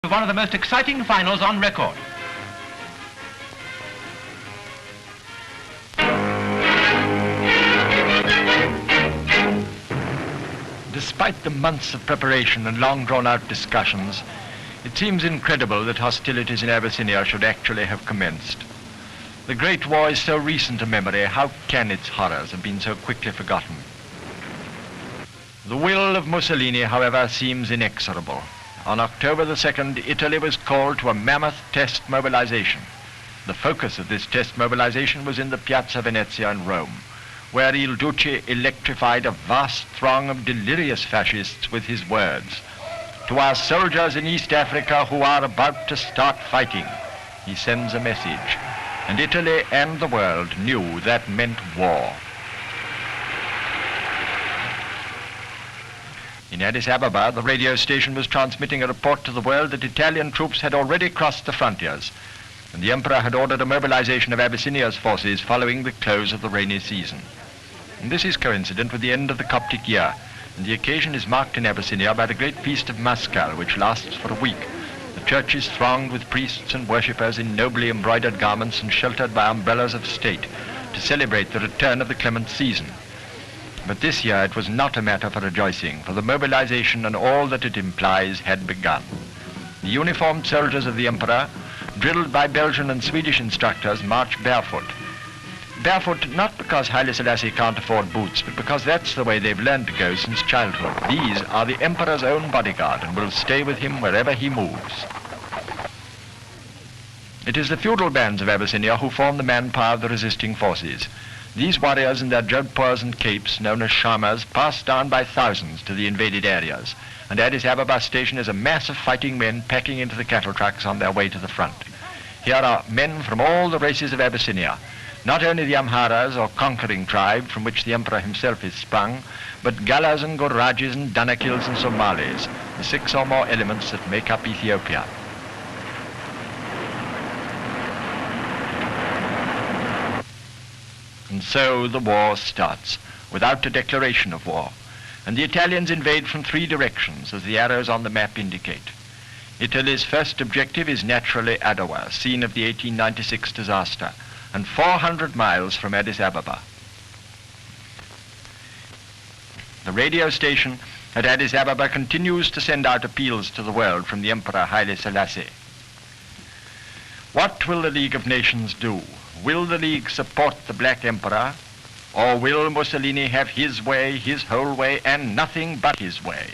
of one of the most exciting finals on record. Despite the months of preparation and long drawn-out discussions, it seems incredible that hostilities in Abyssinia should actually have commenced. The Great War is so recent a memory, how can its horrors have been so quickly forgotten? The will of Mussolini, however, seems inexorable. On October the 2nd, Italy was called to a mammoth test mobilization. The focus of this test mobilization was in the Piazza Venezia in Rome, where Il Duce electrified a vast throng of delirious fascists with his words. To our soldiers in East Africa who are about to start fighting, he sends a message. And Italy and the world knew that meant war. In Addis Ababa, the radio station was transmitting a report to the world that Italian troops had already crossed the frontiers, and the Emperor had ordered a mobilization of Abyssinia's forces following the close of the rainy season. And this is coincident with the end of the Coptic year, and the occasion is marked in Abyssinia by the great feast of Maskal, which lasts for a week. The church is thronged with priests and worshippers in nobly embroidered garments and sheltered by umbrellas of state to celebrate the return of the clement season. But this year it was not a matter for rejoicing, for the mobilization and all that it implies had begun. The uniformed soldiers of the Emperor, drilled by Belgian and Swedish instructors, march barefoot. Barefoot not because Haile Selassie can't afford boots, but because that's the way they've learned to go since childhood. These are the Emperor's own bodyguard and will stay with him wherever he moves. It is the feudal bands of Abyssinia who form the manpower of the resisting forces. These warriors in their jodhpurs and capes, known as shamas, pass down by thousands to the invaded areas, and Addis Ababa station is a mass of fighting men packing into the cattle trucks on their way to the front. Here are men from all the races of Abyssinia, not only the Amharas, or conquering tribe, from which the Emperor himself is sprung, but Galas and Gorajis and Danakils and Somalis, the 6 or more elements that make up Ethiopia. And so the war starts, without a declaration of war, and the Italians invade from 3 directions, as the arrows on the map indicate. Italy's first objective is naturally Adowa, scene of the 1896 disaster, and 400 miles from Addis Ababa. The radio station at Addis Ababa continues to send out appeals to the world from the Emperor Haile Selassie. What will the League of Nations do? Will the League support the Black Emperor, or will Mussolini have his way, his whole way, and nothing but his way?